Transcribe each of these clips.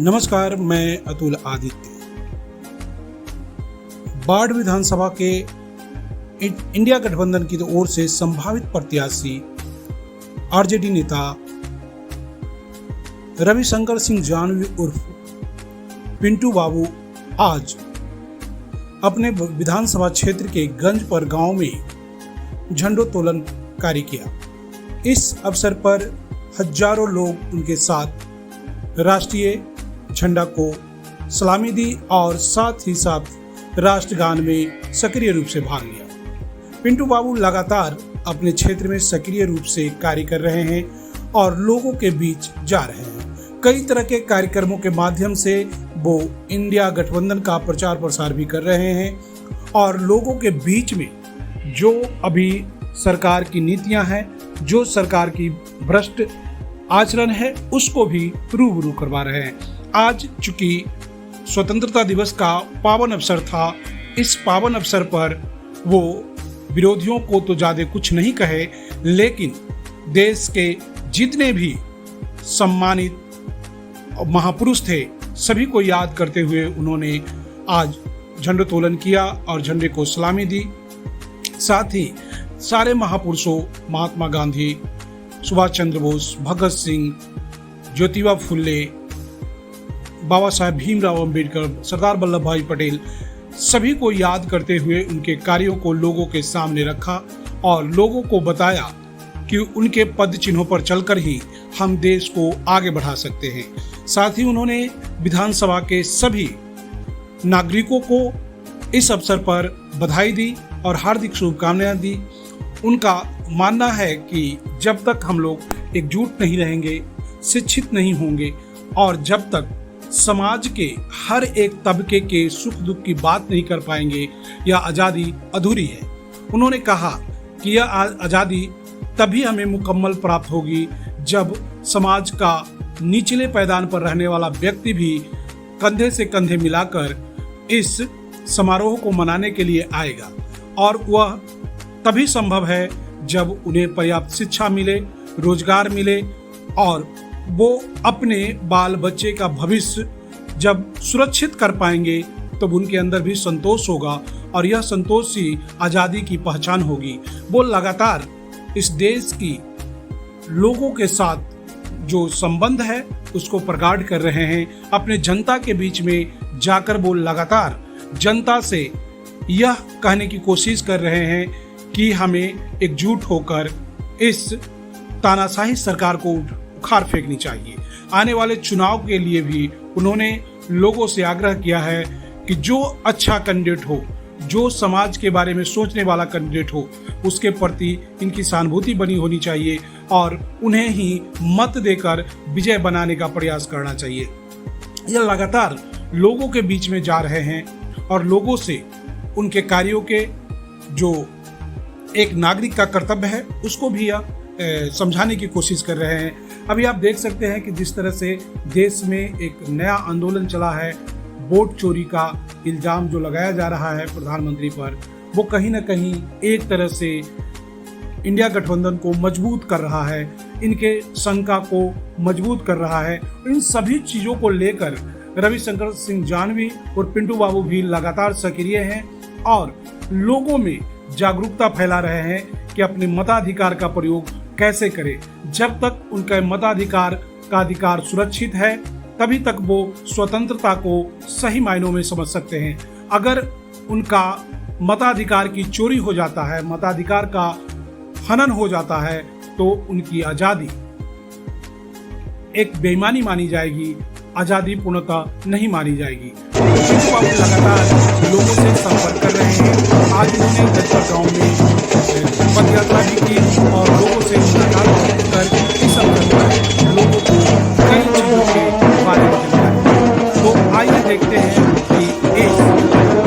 नमस्कार, मैं अतुल आदित्य। बाढ़ विधानसभा के इंडिया गठबंधन की ओर से संभावित प्रत्याशी आरजेडी नेता रविशंकर सिंह जान्हवी उर्फ पिंटू बाबू आज अपने विधानसभा क्षेत्र के गंजपर गांव में झंडोत्तोलन कार्य किया। इस अवसर पर हजारों लोग उनके साथ राष्ट्रीय झंडा को सलामी दी और साथ ही साथ राष्ट्रगान में सक्रिय रूप से भाग लिया। पिंटू बाबू लगातार अपने क्षेत्र में सक्रिय रूप से कार्य कर रहे हैं और लोगों के बीच जा रहे हैं। कई तरह के कार्यक्रमों के माध्यम से वो इंडिया गठबंधन का प्रचार प्रसार भी कर रहे हैं और लोगों के बीच में जो अभी सरकार की नीतियां हैं, जो सरकार की भ्रष्ट आचरण है, उसको भी रूबरू करवा रहे हैं। आज चूंकि स्वतंत्रता दिवस का पावन अवसर था, इस पावन अवसर पर वो विरोधियों को तो ज़्यादा कुछ नहीं कहे, लेकिन देश के जितने भी सम्मानित महापुरुष थे सभी को याद करते हुए उन्होंने आज झंडोत्तोलन किया और झंडे को सलामी दी। साथ ही सारे महापुरुषों महात्मा गांधी, सुभाष चंद्र बोस, भगत सिंह, ज्योतिबा फुले, बाबा साहेब भीमराव अंबेडकर, सरदार वल्लभ भाई पटेल, सभी को याद करते हुए उनके कार्यों को लोगों के सामने रखा और लोगों को बताया कि उनके पद चिन्हों पर चलकर ही हम देश को आगे बढ़ा सकते हैं। साथ ही उन्होंने विधानसभा के सभी नागरिकों को इस अवसर पर बधाई दी और हार्दिक शुभकामनाएं दी। उनका मानना है कि जब तक हम लोग एकजुट नहीं रहेंगे, शिक्षित नहीं होंगे और जब तक समाज के हर एक तबके के सुख दुख की बात नहीं कर पाएंगे, यह आज़ादी अधूरी है। उन्होंने कहा कि यह आज़ादी तभी हमें मुकम्मल प्राप्त होगी जब समाज का निचले पायदान पर रहने वाला व्यक्ति भी कंधे से कंधे मिलाकर इस समारोह को मनाने के लिए आएगा और वह तभी संभव है जब उन्हें पर्याप्त शिक्षा मिले, रोजगार मिले और वो अपने बाल बच्चे का भविष्य जब सुरक्षित कर पाएंगे तब उनके अंदर भी संतोष होगा और यह संतोष ही आज़ादी की पहचान होगी। वो लगातार इस देश की लोगों के साथ जो संबंध है उसको प्रगाढ़ कर रहे हैं। अपने जनता के बीच में जाकर वो लगातार जनता से यह कहने की कोशिश कर रहे हैं कि हमें एकजुट होकर इस तानाशाही सरकार को उखाड़ फेंकनी चाहिए। आने वाले चुनाव के लिए भी उन्होंने लोगों से आग्रह किया है कि जो अच्छा कैंडिडेट हो, जो समाज के बारे में सोचने वाला कैंडिडेट हो, उसके प्रति इनकी सहानुभूति बनी होनी चाहिए और उन्हें ही मत देकर विजय बनाने का प्रयास करना चाहिए। यह लगातार लोगों के बीच में जा रहे हैं और लोगों से उनके कार्यों के जो एक नागरिक का कर्तव्य है उसको भी समझाने की कोशिश कर रहे हैं। अभी आप देख सकते हैं कि जिस तरह से देश में एक नया आंदोलन चला है, वोट चोरी का इल्जाम जो लगाया जा रहा है प्रधानमंत्री पर, वो कहीं ना कहीं एक तरह से इंडिया गठबंधन को मजबूत कर रहा है, इनके शंका को मजबूत कर रहा है। इन सभी चीज़ों को लेकर रविशंकर सिंह जान्हवी और पिंटू बाबू भी लगातार सक्रिय हैं और लोगों में जागरूकता फैला रहे हैं कि अपने मताधिकार का प्रयोग कैसे करें। जब तक उनका मताधिकार का अधिकार सुरक्षित है तभी तक वो स्वतंत्रता को सही मायनों में समझ सकते हैं। अगर उनका मताधिकार की चोरी हो जाता है, मताधिकार का हनन हो जाता है, तो उनकी आज़ादी एक बेईमानी मानी जाएगी, आज़ादी पूर्णतः नहीं मानी जाएगी। लगातार लोगों से संपर्क कर रहे हैं। आज उन्होंने गंजपर गांव में पद यात्रा भी की और लोगों से मुलाकात कर इस अवसर पर लोगों को कई चीजों के बारे में बताया। तो आइए देखते हैं कि इस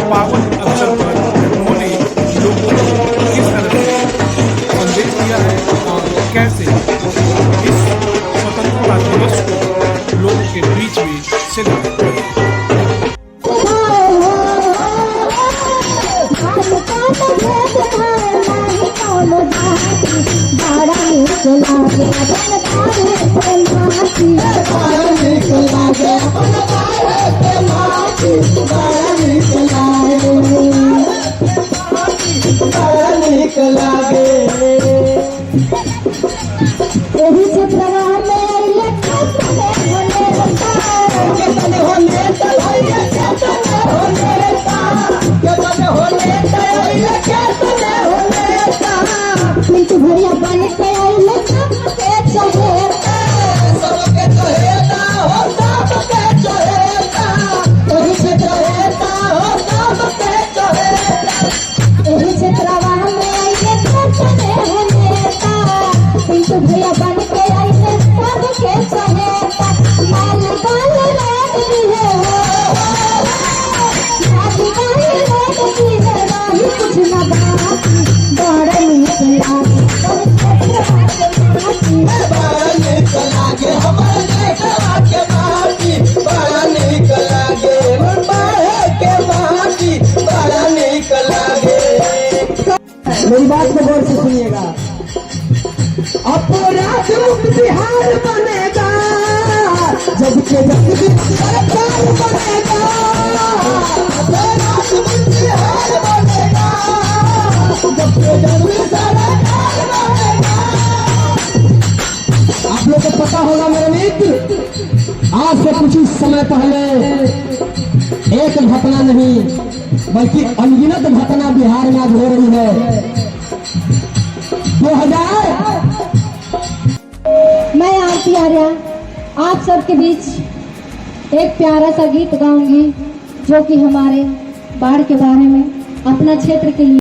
पावन अवसर पर उन्होंने लोगों को किस तरह से संदेश दिया है और कैसे इस स्वतंत्रता दिवस को लोगों के बीच में सेलिब्रेट किया है। चला गया बनेगा, जब के जब भी सरकार बनेगा, जब के जब भी सरकार बनेगा। आप लोग को पता होगा मेरे मित्र, आज से कुछ ही समय पहले एक घटना नहीं बल्कि अनगिनत घटना बिहार में आज हो रही है। 2000 मैं आरती आर्या आप सबके बीच एक प्यारा सा गीत गाऊंगी जो कि हमारे बाढ़ के बारे में, अपना क्षेत्र के लिए